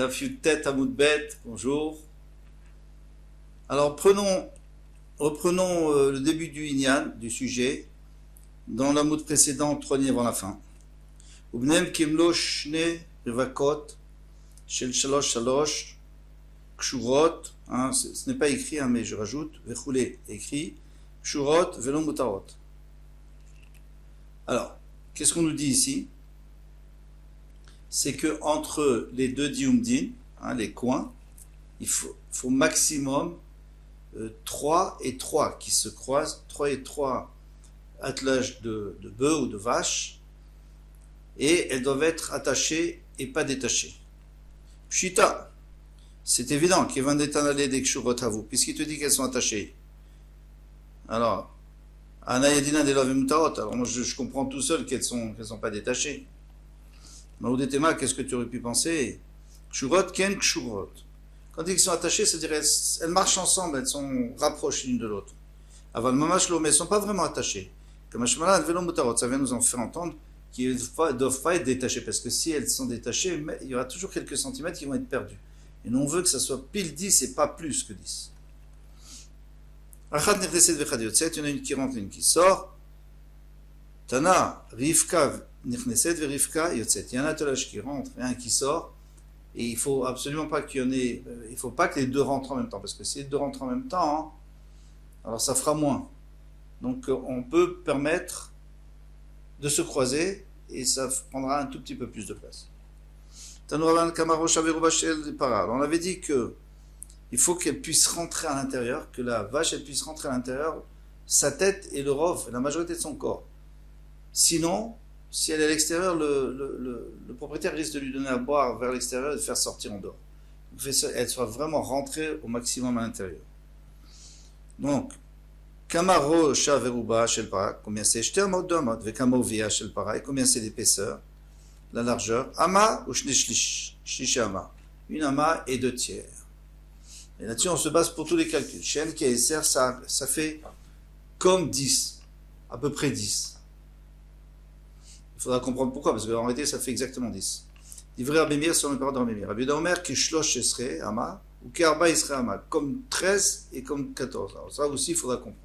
Daf Yutet Amud Bet, bonjour. Alors reprenons le début du Inyan, du sujet, dans l'Amud précédent, 3 lignes avant la fin. Ubnem Kimlo Shne Rivakot Shel Shalosh Shalosh Kshurot, ce n'est pas écrit, mais je rajoute, Vechoulé écrit, Kshurot Velom Mutarot. Alors, qu'est-ce qu'on nous dit ici? C'est que entre les deux diumdin, les coins, il faut maximum 3 et 3 qui se croisent, 3 et 3 attelages de bœufs ou de vaches, et elles doivent être attachées et pas détachées. Pshita, c'est évident qu'il va n'étanaler des kshurot à vous, puisqu'il te dit qu'elles sont attachées. Alors, Anayadina de Mutarot, alors moi je comprends tout seul qu'elles sont pas détachées. Maoudetema, qu'est-ce que tu aurais pu penser? Kshurot ken kshurot. Quand ils sont attachés, c'est-à-dire elles marchent ensemble, elles sont rapprochées l'une de l'autre. Aval mamashlo, mais elles ne sont pas vraiment attachées. Comme Hashmalan velom mutarot, ça vient nous en faire entendre qu'ils ne doivent pas être détachées, parce que si elles sont détachées, il y aura toujours quelques centimètres qui vont être perdus. Et nous on veut que ça soit pile 10 et pas plus que 10. Achat nirdeset vechad yotzet, il y en a une qui rentre et une qui sort. Tana, Rivka nirdeset verivka yotzet. Il y a un attelage qui rentre et un qui sort. Et il faut absolument pas qu'il y en ait, il faut pas que les deux rentrent en même temps, parce que si les deux rentrent en même temps, alors ça fera moins. Donc on peut permettre de se croiser et ça prendra un tout petit peu plus de place. Alors on avait dit que il faut qu'elle puisse rentrer à l'intérieur, que la vache elle puisse rentrer à l'intérieur, sa tête et le rov, la majorité de son corps. Sinon, si elle est à l'extérieur, le propriétaire risque de lui donner à boire vers l'extérieur et de faire sortir en dehors. Donc, elle soit vraiment rentrée au maximum à l'intérieur. Donc, Kamaro Shaveruba Shel Para, combien c'est? J'étais à mode 2 amot, Vekamo Via Shel Para, combien c'est l'épaisseur, la largeur? Ama ou Shlish Ama, une ama et 2 tiers. Et là-dessus, on se base pour tous les calculs. Shen qui est ça fait comme 10, à peu près 10. Il faudra comprendre pourquoi, parce qu'en réalité, ça fait exactement 10. Livré à Bémir sur le parole de Bémir. Rabbi Omer, qui shlosh serait ama, ou qui arba serait ama, comme 13 et comme 14. Alors ça aussi, il faudra comprendre.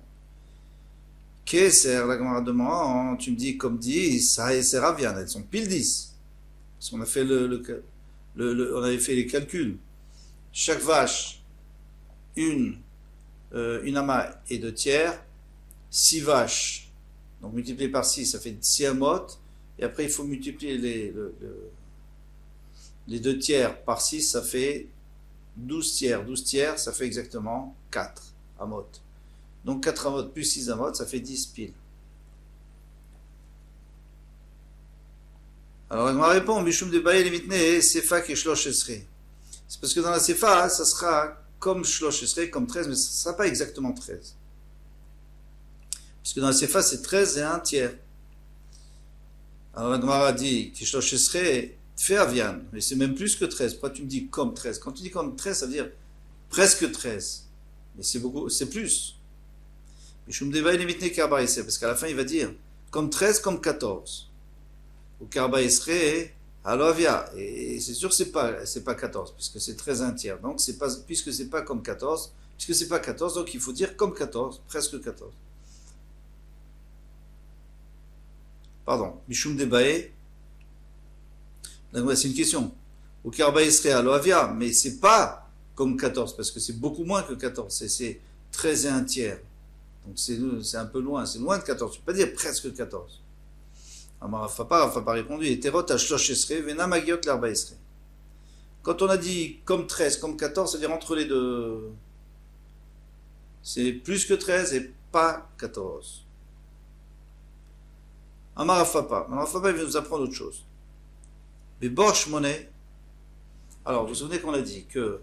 Qu'est-ce la Gemara demande, tu me dis comme 10, ça et c'est Ravian, elles sont pile 10. Parce qu'on a fait on avait fait les calculs. Chaque vache, une ama et 2 tiers, 6 vaches, donc multiplié par 6, ça fait 6 amotes. Et après, il faut multiplier les 2 tiers par 6, ça fait 12 tiers. 12 tiers, ça fait exactement 4 amotes. Donc 4 amotes plus 6 amotes, ça fait 10 piles. Alors, on répond, Mishum de Baye Limitne, Sefa qui Shlosh Esrei. C'est parce que dans la Sefa, ça sera comme Shlosh Esrei, comme 13, mais ça ne sera pas exactement 13. Parce que dans la Sefa, c'est 13 et 1 tiers. Alors la Gemara dit Kishlosh serait fait avian, mais c'est même plus que 13. Pourquoi tu me dis comme 13? Quand tu dis comme 13, ça veut dire presque 13. Mais c'est beaucoup, c'est plus. Parce qu'à la fin, il va dire comme 13, comme 14. Ou Karba serait alovia. Et c'est sûr que c'est pas 14, puisque c'est 13 un tiers. Donc puisque c'est pas comme 14, puisque c'est pas 14, donc il faut dire comme 14, presque 14. Pardon, Mishum Debae, c'est une question. Au Karbaï serait à l'Oavia, mais c'est pas comme 14, parce que c'est beaucoup moins que 14, c'est 13 et 1 tiers. Donc c'est un peu loin, c'est loin de 14, tu peux pas dire presque 14. Alors Rafa pas répondu, et Terot Ashlosh Esre, Vena Magiot l'Arba Esre. Quand on a dit comme 13, comme 14, c'est-à-dire entre les deux, c'est plus que 13 et pas 14. Amarafapa. Amarafapa, il vient nous apprendre autre chose. Mais Borch Monet. Alors, vous vous souvenez qu'on a dit que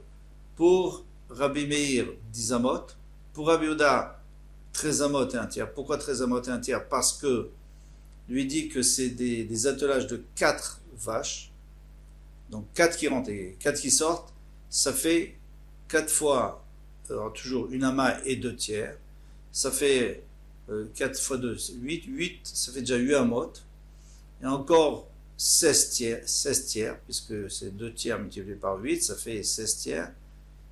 pour Rabbi Meir, 10 amot, pour Rabbi Yehuda, 13 amot et 1 tiers. Pourquoi 13 amot et 1 tiers? Parce que lui dit que c'est des attelages de 4 vaches. Donc 4 qui rentrent et 4 qui sortent. Ça fait 4 fois, alors toujours une ama et 2 tiers. Ça fait 4 fois 2, c'est 8, ça fait déjà 8 amot. Et encore 16 tiers, puisque c'est 2 tiers multiplié par 8, ça fait 16 tiers.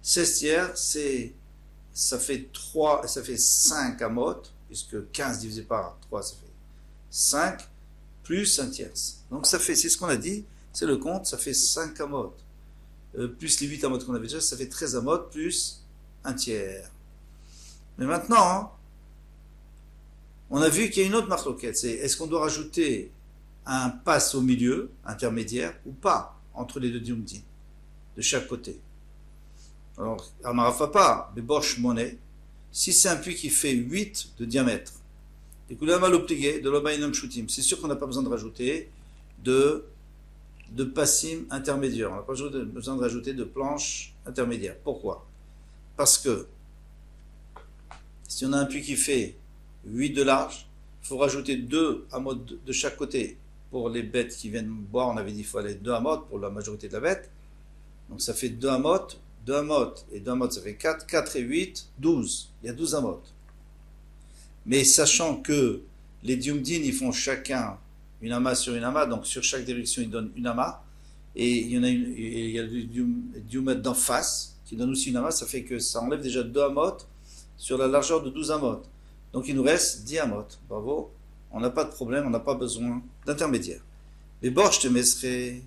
16 tiers, ça fait 3, ça fait 5 amot, puisque 15 divisé par 3, ça fait 5, plus 1 tiers. Donc ça fait, c'est ce qu'on a dit, c'est le compte, ça fait 5 amot. Plus les 8 amot qu'on avait déjà, ça fait 13 amot, plus 1 tiers. Mais maintenant, on a vu qu'il y a une autre marloquette, c'est est-ce qu'on doit rajouter un pass au milieu, intermédiaire, ou pas, entre les deux diumdin, de chaque côté. Alors, Amarafapa, Bebosh Monet, si c'est un puits qui fait 8 de diamètre, c'est sûr qu'on n'a pas besoin de rajouter de passim intermédiaire, on n'a pas besoin de rajouter de planches intermédiaires. Pourquoi? Parce que si on a un puits qui fait 8 de large, il faut rajouter 2 amots de chaque côté. Pour les bêtes qui viennent boire, on avait dit qu'il fallait 2 amots pour la majorité de la bête. Donc ça fait 2 amots, 2 amots, et 2 amots ça fait 4, 4 et 8, 12. Il y a 12 amots. Mais sachant que les diumdin, ils font chacun une amas sur une amas, donc sur chaque direction, ils donnent une amas. Et il y a le diumètre d'en face, qui donne aussi une amas, ça fait que ça enlève déjà 2 amots sur la largeur de 12 amots. Donc il nous reste 10 amots. Bravo. On n'a pas de problème, on n'a pas besoin d'intermédiaire. Mais Borch te mettrait,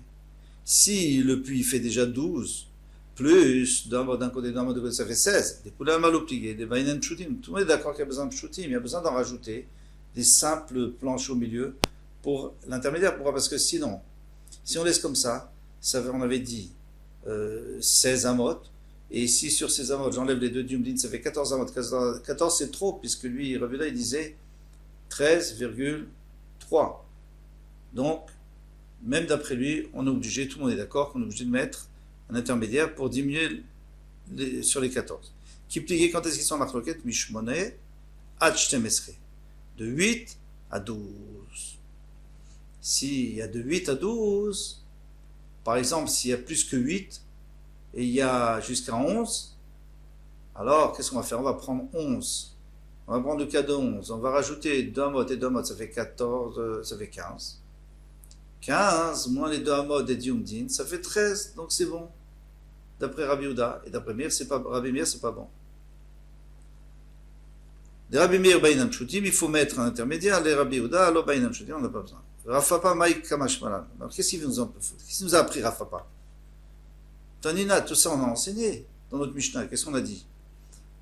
si le puits fait déjà 12, plus d'un côté, d'un côté, ça fait 16, des couleurs mal obligées, des baïnen pshutim, tout le monde est d'accord qu'il y a besoin de pshutim, il y a besoin d'en rajouter des simples planches au milieu pour l'intermédiaire. Pourquoi? Parce que sinon, si on laisse comme ça on avait dit 16 amot, et si sur ces amot, j'enlève les deux diumdin, ça fait 14 amot. 14 c'est trop, puisque lui, Ravida, il disait 13,3. Donc, même d'après lui, on est obligé, tout le monde est d'accord qu'on est obligé de mettre un intermédiaire pour diminuer sur les 14. Qui pliait quand est-ce qu'ils sont en marloquette? Mishmone, Hachtemesre. De 8 à 12. S'il y a de 8 à 12, par exemple, s'il y a plus que 8, et il y a jusqu'à 11, alors qu'est-ce qu'on va faire? On va prendre 11. On va prendre le cas de 11. On va rajouter 2 amot et 2 amot, ça fait 14, ça fait 15. 15 moins les 2 amot et diumdin, ça fait 13, donc c'est bon. D'après Rabbi Yehuda et d'après Meir, Rabbi Meir, c'est pas bon. Des Rabbi Meir bainam pshutim, il faut mettre un intermédiaire. Les Rabbi Yehuda, alors bainam pshutim, on n'a pas besoin. Rafapa maïk kamashmalan. Alors qu'est-ce qu'il nous a appris Rafapa? Tanina, tout ça on a enseigné dans notre Mishnah. Qu'est-ce qu'on a dit?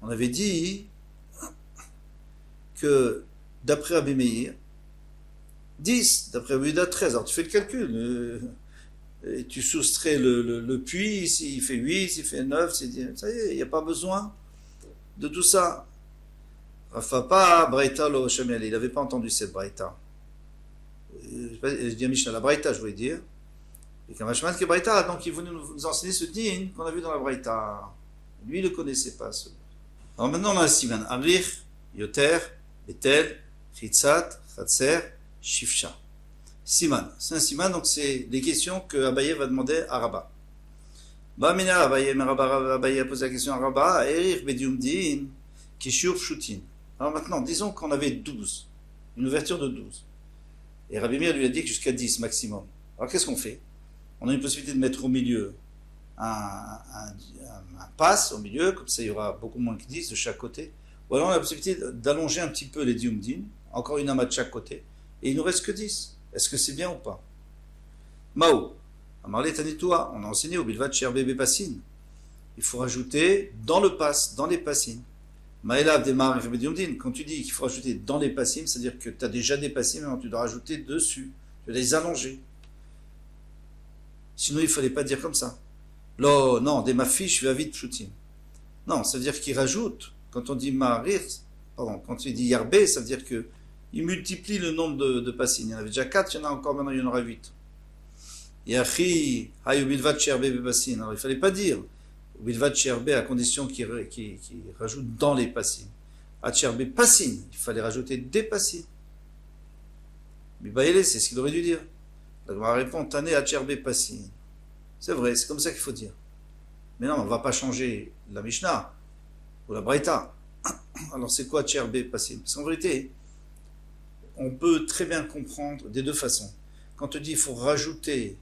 On avait dit que d'après Rabbi Meir, 10, d'après Rabbi Yehuda, 13. Alors tu fais le calcul. Et tu soustrais le puits, s'il fait 8, s'il fait 9, ça y est, il n'y a pas besoin de tout ça. Rafapa, Braïta, lo Shamiel, il n'avait pas entendu cette Braïta. Je dis à Mishnah, la Braïta, je voulais dire. Et Kamashman qui est Braïta, donc il voulait nous enseigner ce din qu'on a vu dans la Braïta. Lui, il ne le connaissait pas. Alors maintenant, on a le siman. Arich, Yoter, Betel, Chitzat, Chatser, Shifcha. Siman. C'est un siman, donc c'est les questions que Abaye va demander à Rabba. Bamina, Abaye a posé la question à Rabba, Erich, Bediumdin, Kishur, Pshutin. Alors maintenant, disons qu'on avait 12, une ouverture de 12. Et Rabbi Meir lui a dit que jusqu'à 10 maximum. Alors qu'est-ce qu'on fait? On a une possibilité de mettre au milieu un pass au milieu, comme ça il y aura beaucoup moins que 10 de chaque côté. Ou alors on a la possibilité d'allonger un petit peu les diumdin, encore une amas de chaque côté, et il ne nous reste que 10. Est-ce que c'est bien ou pas? Mao, Amarle Tanitoua, on a enseigné au Bilvat Cher Bébé Passine. Il faut rajouter dans le pass, dans les passines. Maëlav démarre quand tu dis qu'il faut rajouter dans les passim, c'est-à-dire que tu as déjà des passim, maintenant tu dois rajouter dessus, tu dois les allonger. Sinon, il ne fallait pas dire comme ça. Non, des mafis, je suis avide pshutim. Non, ça veut dire qu'il rajoute. Quand on dit marir, pardon, quand tu dis yarbé, ça veut dire que il multiplie le nombre de passim. Il y en avait déjà 4, il y en a encore maintenant, il y en aura 8. Yachi, hayubilvat cherbe bebassin. Alors, il ne fallait pas dire Bilvat Cherbe à condition qu'il rajoute dans les passim. À Cherbe passim, il fallait rajouter des passim. Bibaïle, c'est ce qu'il aurait dû dire. La Gemara répond Tane à Cherbe passim. C'est vrai, c'est comme ça qu'il faut dire. Mais non, on ne va pas changer la Mishnah ou la Braïta. Alors c'est quoi Cherbe passim? Parce qu'en vérité, on peut très bien comprendre des deux façons. quand on te dit il faut rajouter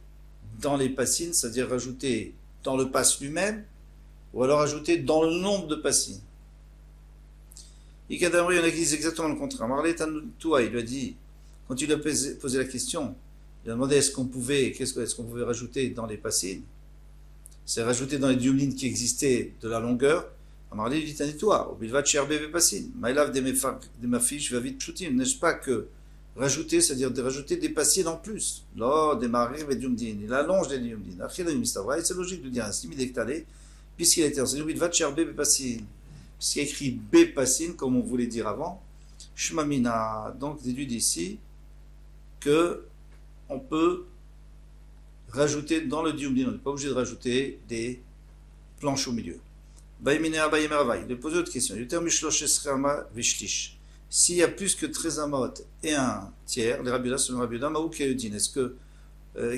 dans les passines, c'est-à-dire rajouter dans le pass lui-même, ou alors rajouter dans le nombre de passines. Il y en a qui disent exactement le contraire. Marley Tanoutoua, il lui a dit, quand il lui a posé la question, il a demandé est-ce qu'on pouvait rajouter dans les passines, c'est rajouter dans les diumlines qui existaient de la longueur. Marley lui dit Tanoutoua, au bilvat cherbe passines, maïlav de ma fiche va vite chutim, n'est-ce pas que rajouter, c'est-à-dire de rajouter des passines en plus. Là, des marir et diumdin, il allonge les diumdin. C'est logique de dire ainsi, mais déctalé, puisqu'il a été enseigné, bilvat cherbe passines. Puisqu'il y a écrit B passine, comme on voulait dire avant, Shmamina, donc déduit d'ici que on peut rajouter dans le diumdin, on n'est pas obligé de rajouter des planches au milieu. Il a posé autre question. S'il y a plus que 13 amot et un tiers, les Rabbi selon Rabbi Yehuda, Maou Kayodin, est-ce que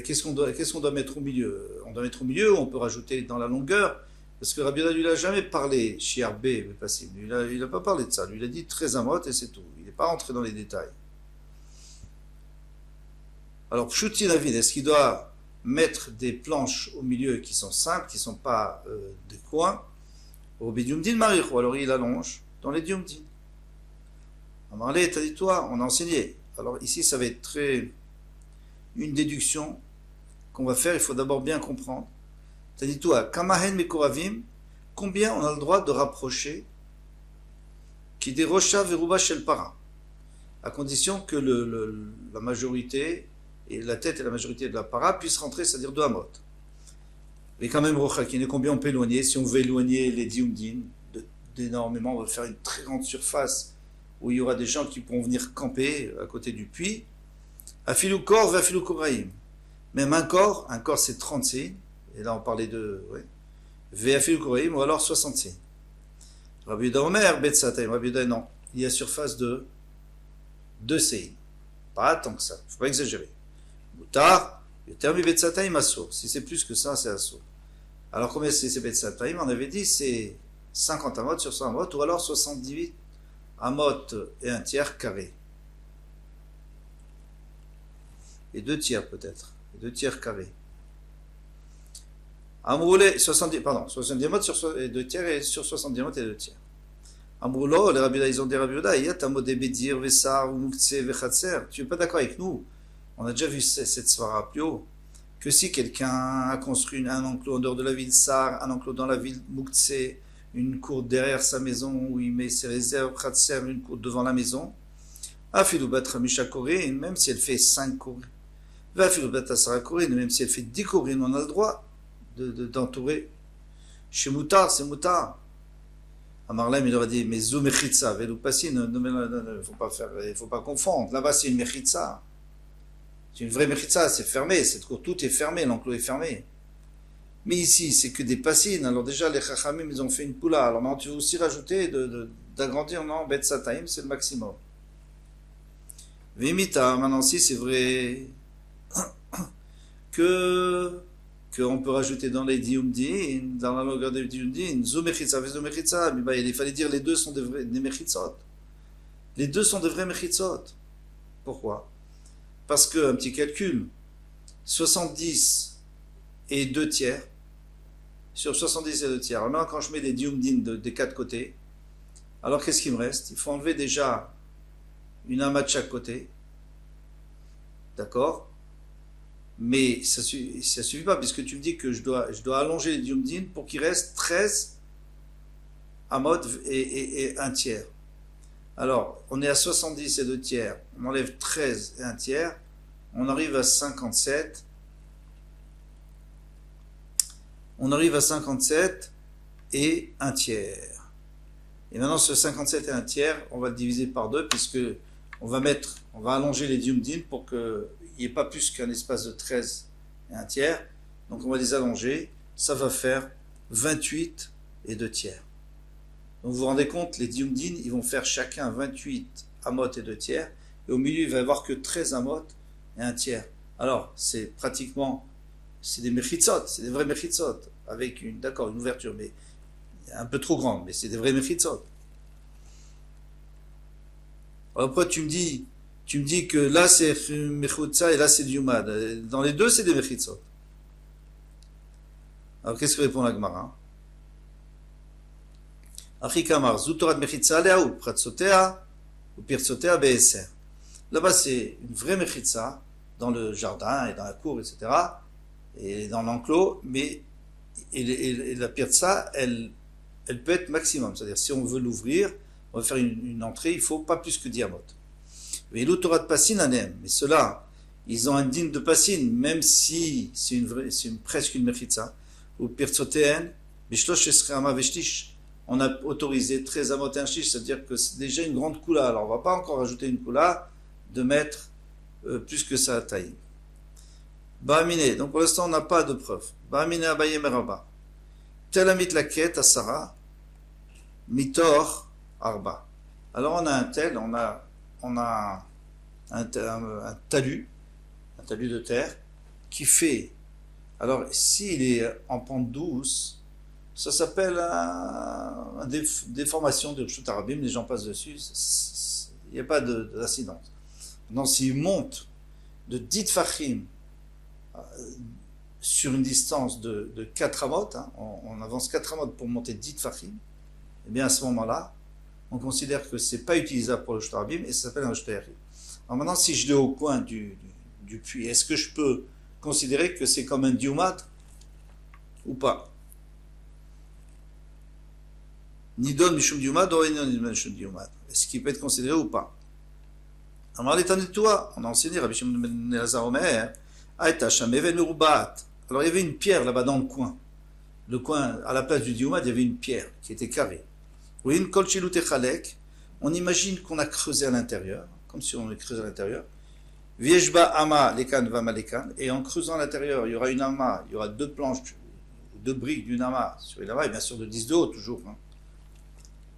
qu'est-ce qu'on doit mettre au milieu? On doit mettre au milieu ou on peut rajouter dans la longueur? Parce que Rabbi Yehuda, lui, il n'a jamais parlé Shiar B, il n'a pas parlé de ça. Lui, il a dit 13 amot et c'est tout. Il n'est pas rentré dans les détails. Alors, Pshuti Navid, est-ce qu'il doit mettre des planches au milieu qui sont simples, qui ne sont pas des coins? Au Bidiumdin Marich, ou alors il allonge dans les Diumdin. Amarlé, t'as dit toi, on a enseigné. Alors ici, ça va être une déduction qu'on va faire, il faut d'abord bien comprendre. T'as dit toi, Kamahen Mekoravim, combien on a le droit de rapprocher qui dérocha veruba shel para, à condition que la majorité, et la tête et la majorité de la para puissent rentrer, c'est-à-dire 2 amot. Mais quand même, Rochakin, combien on peut éloigner? Si on veut éloigner les diumdin d'énormément, on va faire une très grande surface où il y aura des gens qui pourront venir camper à côté du puits. Afilou kor, vafilou koraim. Même un corps c'est 30 signes, et là on parlait de vafilou koraim, ou alors 60 signes. Rabbi Yehuda Omer, Betsataim, Rabbi Yehuda, non, il y a surface de 2 signes. Pas tant que ça, il ne faut pas exagérer. Moutar, Yotermi Betsataim Assour. Si c'est plus que ça, c'est Assour. Alors combien c'est Betsataim? On avait dit c'est 50 amot sur 100 amot, ou alors 78 amot et un tiers carré. Et 2 tiers peut-être. 2 tiers carrés. Amroulé, 70 amot sur 2 tiers et sur 70 amot et 2 tiers. Amroulo, les Rabbi Yehuda, ils ont des Rabbi Yehuda, il y a Tamodé Bedir, Vessar, Moukhtse, Vechatser. Tu n'es pas d'accord avec nous? On a déjà vu cette svara plus haut, que si quelqu'un a construit un enclos en dehors de la ville Sar, un enclos dans la ville Moukhtse, une cour derrière sa maison où il met ses réserves, Khatser, une cour devant la maison, Afilou Batra Misha Korin, même si elle fait 5 cours, Afilou Batra Sara Korin, même si elle fait 10 Korin, on a le droit d'entourer. Chez Moutar, c'est Moutar. Amarlem, il aurait dit, mais Zou Mechitza, Velou Passi, il ne faut pas confondre. Là-bas, c'est une Mechitza. C'est une vraie Mechitza, c'est fermé, cette cour, tout est fermé, l'enclos est fermé. Mais ici, c'est que des passines. Alors déjà, les Chachamim, ils ont fait une poula. Alors maintenant, tu veux aussi rajouter d'agrandir, non, Bet Sataim, c'est le maximum. Vimita, maintenant, si c'est vrai qu'on peut rajouter dans les diumdin, dans la longueur des diumdin, Zoumechitza, Vezomechitza, mais il fallait dire les deux sont des mechitzot. Les deux sont de vrais mechitzot. Pourquoi? Parce que, un petit calcul, 70 et 2 tiers, sur 70 et 2 tiers. Alors maintenant, quand je mets des diumdin des 4 côtés, alors qu'est-ce qu'il me reste? Il faut enlever déjà une amas de chaque côté. D'accord? Mais ça suffit pas, puisque tu me dis que je dois allonger les diumdin pour qu'il reste 13 amot et 1 tiers. Alors, on est à 70 et 2 tiers, on enlève 13 et 1 tiers, on arrive à 57. On arrive à 57 et 1 tiers. Et maintenant, ce 57 et 1 tiers, on va le diviser par 2, puisque on va allonger les diumdin pour qu'il n'y ait pas plus qu'un espace de 13 et 1 tiers. Donc on va les allonger, ça va faire 28 et 2 tiers. Donc vous vous rendez compte, les diumdin, ils vont faire chacun 28 amot et 2 tiers, et au milieu, il va y avoir que 13 amot et 1 tiers. Alors, c'est des mechitzot, c'est des vrais mechitzot, avec une ouverture, mais un peu trop grande, mais c'est des vrais mechitzot. Alors après, tu me dis, Tu me dis que là c'est mechutza et là c'est diumad. Dans les deux, c'est des mechitzot. Alors qu'est-ce que répond la Gemara? Achikamar, zutorat mechitza leaou, pratsotea, ou pirtsotea beeser. Là-bas, c'est une vraie mechitza, dans le jardin et dans la cour, etc., et dans l'enclos, mais et la pirtsa, elle peut être maximum. C'est-à-dire, si on veut l'ouvrir, on veut faire une entrée, il faut pas plus que diamot. Mais l'outorat de passine anem, mais ceux-là, ils ont un digne de passine, même si c'est presque une mechitza, ou pirtsoteen, bishlosh esreama veshtish. On a autorisé 13 amot et un shish, c'est-à-dire que c'est déjà une grande koula. Alors on ne va pas encore ajouter une koula de mettre plus que sa taille. Ba'amine, donc pour l'instant on n'a pas de preuve. Ba'amine abaye meraba. Telamit laket asara, mitor arba. Alors on a un tel, on a un talus de terre qui fait. Alors s'il est en pente douce, ça s'appelle une déformation de Reshut Harabim, les gens passent dessus, il n'y a pas d'incidence. Maintenant, s'il monte de 10 tfachim sur une distance de 4 amot, hein, on avance 4 amot pour monter 10 tfachim, et bien à ce moment-là, on considère que ce n'est pas utilisable pour le Reshut Harabim et ça s'appelle un Reshut Harabim. Alors maintenant, si je l'ai au coin du puits, est-ce que je peux considérer que c'est comme un diumat ou pas? Nidon mishum diumad ou nidon mishum diumad. Est-ce qu'il peut être considéré ou pas? Alors, on a enseigné, Rabbi Shimon ben Elazar Omer, Aïta Shameven Merubat. Alors, il y avait une pierre là-bas dans le coin. Le coin, à la place du diumad, il y avait une pierre qui était carrée. Oui, une kol shilut echalek. On imagine qu'on a creusé à l'intérieur, comme si on avait creusé à l'intérieur. Vieshba ama lekan vama lekan. Et en creusant à l'intérieur, il y aura une ama, il y aura 2 planches, 2 briques d'une ama sur une ama, et bien sûr de 10 de haut, toujours. Hein.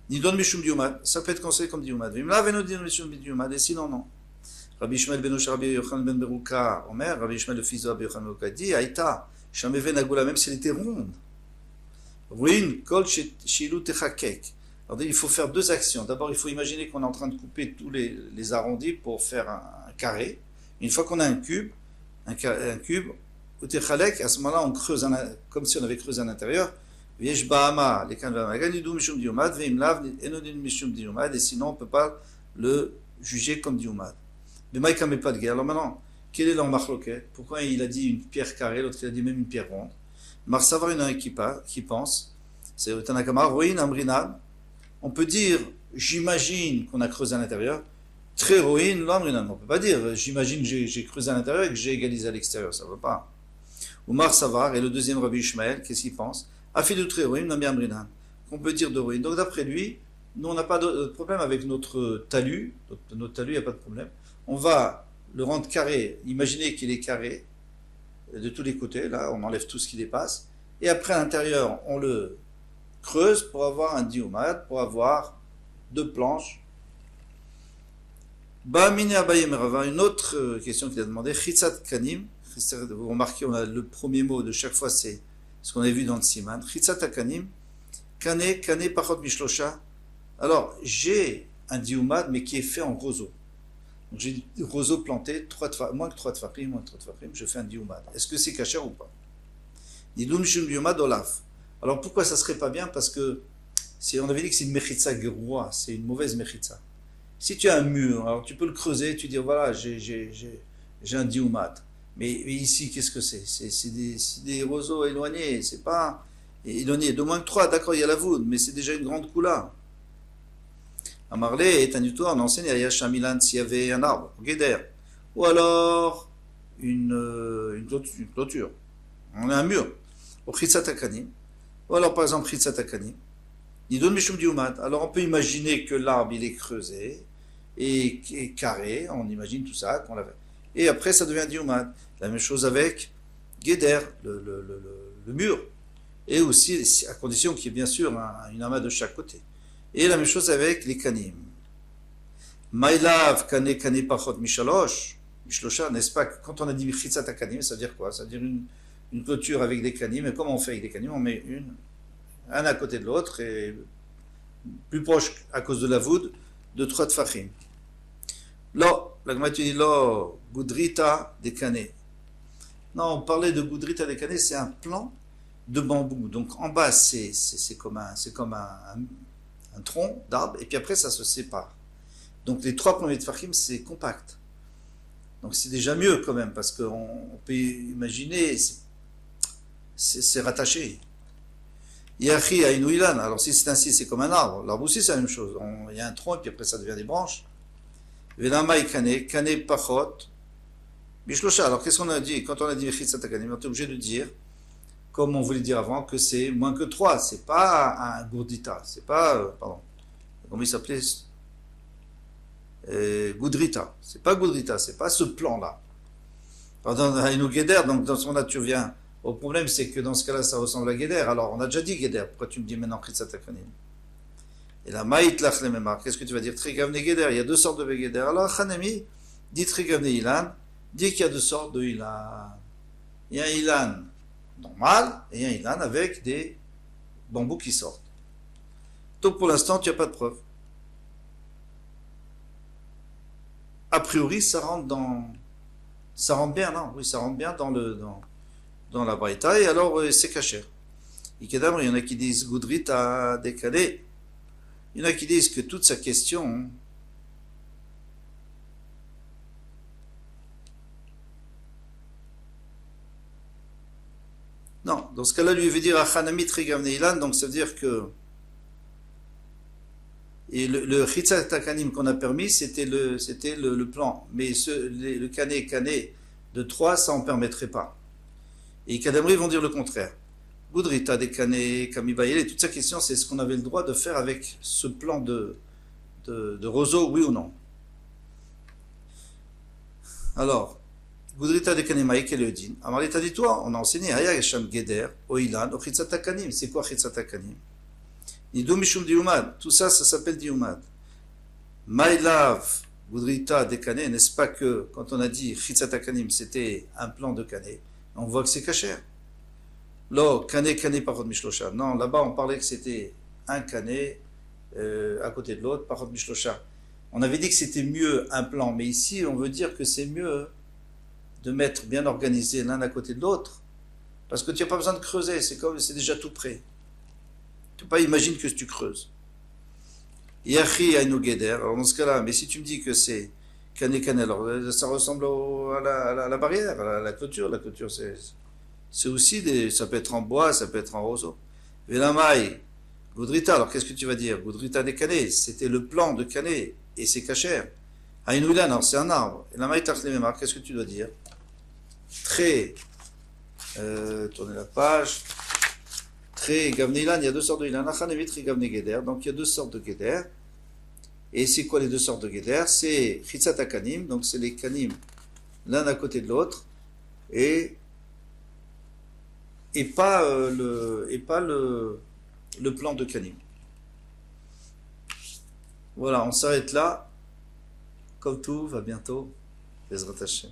Nidon mishum diumad, ça peut être considéré comme diumad. Vimla venodin mishum diumad, et sinon non. Rabbi Ishmael ben Rabbi Yochanan ben Beruka, Omer, Rabbi Ishmael le fils de Rabbi Yochanan ben Beruka dit, Aïta, Shameven Agula, même si elle était ronde. Ruin, kol shilu techakek. Alors il faut faire 2 actions. D'abord, il faut imaginer qu'on est en train de couper tous les arrondis pour faire un carré. Une fois qu'on a un cube, au techalek, à ce moment-là, on creuse comme si on avait creusé à l'intérieur. Et sinon on ne peut pas le juger comme diumad. Mais Maïka met pas de guerre. Alors maintenant, quel est l'emmarloquet? Pourquoi il a dit une pierre carrée, l'autre il a dit même une pierre ronde? Marsavar, il y en a qui pense, c'est au Tanakama, Roïn, Amrinan. On peut dire, j'imagine qu'on a creusé à l'intérieur. Très Roïn, l'Amrinan. On ne peut pas dire, j'imagine que j'ai creusé à l'intérieur et que j'ai égalisé à l'extérieur. Ça ne va pas. Ou Marsavar, et le deuxième Rabbi Ishmael, qu'est-ce qu'il pense? Afidoutre Roïn, Nami Amrinan. Qu'on peut dire de Roïn. Donc d'après lui, nous on n'a pas de problème avec notre talus. Notre talus, il n'y a pas de problème. On va le rendre carré. Imaginez qu'il est carré de tous les côtés. Là, on enlève tout ce qui dépasse. Et après, à l'intérieur, on le creuse pour avoir un diumad, pour avoir 2 planches. Ba'amine abaye merava. Une autre question qu'il a demandé. Chitzat kanim. Vous remarquez, on a le premier mot de chaque fois, c'est ce qu'on a vu dans le siman. Chitzat akanim. Kane pachot mishlosha. Alors, j'ai un diumad, mais qui est fait en roseau. Donc, j'ai des roseaux plantés, moins que 3 tfachim, je fais un diumad. Est-ce que c'est kasher ou pas? Nidun mishum diumad olaf. Alors, pourquoi ça serait pas bien? Parce que, on avait dit que c'est une mechitza geroua, c'est une mauvaise mechitza. Si tu as un mur, alors tu peux le creuser, tu dis, voilà, j'ai un diumad. Mais ici, qu'est-ce que c'est? C'est des roseaux éloignés, c'est pas éloigné de moins que 3, d'accord, il y a la voûte, mais c'est déjà une grande coula. À Marley et Tanutoa, on enseigne à Yachamilan s'il y avait un arbre, Guéder, ou alors une clôture, on a un mur, au Chitsatakanim, ou alors par exemple Chitsatakanim, Nidon Mishum Diumad. Alors on peut imaginer que l'arbre il est creusé et carré, on imagine tout ça, qu'on l'avait. Et après ça devient Diumad. La même chose avec Guéder, le mur, et aussi à condition qu'il y ait bien sûr une amas de chaque côté. Et la même chose avec les kanim. Maïlav kane pachot mishlosha, n'est-ce pas? Quand on a dit chitzat kanim, ça veut dire quoi? Ça veut dire une clôture avec des kanim. Et comment on fait avec des kanim? On met un à côté de l'autre et plus proche à cause de la voûte de 3 tfachim. Là, La Gemara te dit, lo, Goudrita Dekane. Non, on parlait de Goudrita Dekane, c'est un plan de bambou. Donc en bas, c'est comme un tronc d'arbre, et puis après, ça se sépare. Donc les trois premiers Tfachim, c'est compact. Donc c'est déjà mieux quand même, parce qu'on peut imaginer, c'est rattaché. Yachi a une ilan. Alors si c'est ainsi, c'est comme un arbre. L'arbre aussi, c'est la même chose. Il y a un tronc, et puis après, ça devient des branches. Velama kane pachot. Bishlosha. Alors qu'est-ce qu'on a dit? Quand on a dit Chitzatakanim, on est obligé de dire, comme on voulait dire avant, que c'est moins que 3. C'est pas un gourdita. C'est pas, pardon, comment il s'appelait? Goudrita. C'est pas Goudrita. C'est pas ce plan-là. Pardon, Hainu Geder, donc dans ce moment-là, tu reviens. Au problème, c'est que dans ce cas-là, ça ressemble à Geder. Alors, on a déjà dit Geder. Pourquoi tu me dis maintenant Chitzatakanim? Et la Maït lach le memar. Qu'est-ce que tu vas dire? Trigavne Geder. Il y a deux sortes de Geder. Alors, Hanemi dit Trigavne Ilan. Dit qu'il y a deux sortes de Ilan. Il y a un Ilan normal et un Ilan avec des bambous qui sortent. Donc, pour l'instant, tu n'as pas de preuve. A priori, ça rentre bien, non? Oui, ça rentre bien dans la Braïta, et alors c'est caché. Il y en a qui disent Goudrit a décalé. Il y en a qui disent que toute sa question, non, dans ce cas-là, lui veut dire Achanami Trigavne Ilan, donc ça veut dire que et le Chitzatakanim qu'on a permis, c'était le plan. Mais le Kané de 3, ça on ne permettrait pas. Et Kadamri vont dire le contraire. Goudrita des Kané, Kamibayel, et toute sa question, c'est ce qu'on avait le droit de faire avec ce plan de roseau, oui ou non. Alors, Goudrita des Kané Maïk et Leodin. Amarli t'a dit toi, on a enseigné Haya Yasham Geder, Oilan, o Chitzatakanim. C'est quoi Chitzatakanim? Nidou Mishum Diumad. Tout ça, ça s'appelle Diumad. Maïlav, Goudrita des Kané, n'est-ce pas que quand on a dit Chitzatakanim, c'était un plan de Kané, on voit que c'est caché. Lo, Kané, Parot Mishlosha. Non, là-bas, on parlait que c'était un Kané à côté de l'autre, Parot Mishlosha. On avait dit que c'était mieux un plan, mais ici, on veut dire que c'est mieux de mettre bien organisé l'un à côté de l'autre, parce que tu n'as pas besoin de creuser, c'est déjà tout prêt. Tu ne peux pas imaginer que tu creuses. Yachi Ainu Geder. Alors dans ce cas-là, mais si tu me dis que c'est Kané, alors ça ressemble à la barrière, à la clôture. La clôture, c'est aussi ça peut être en bois, ça peut être en roseau. Velamai, Goudrita, alors qu'est-ce que tu vas dire? Goudrita des Kané, c'était le plan de Kané, et c'est caché. Ainu Ilan, alors c'est un arbre. Et la maï Tartlememar, qu'est-ce que tu dois dire? Très, tournez la page. Très Gavne Ilan, il y a deux sortes de Ilan. Achanevit Gavne Geder, donc il y a deux sortes de Geder. Et c'est quoi les deux sortes de Geder? C'est Chitzatakanim, donc c'est les Kanim l'un à côté de l'autre, et pas le plan de Kanim. Voilà, on s'arrête là. Comme tout, à bientôt. Bezrat Hashem.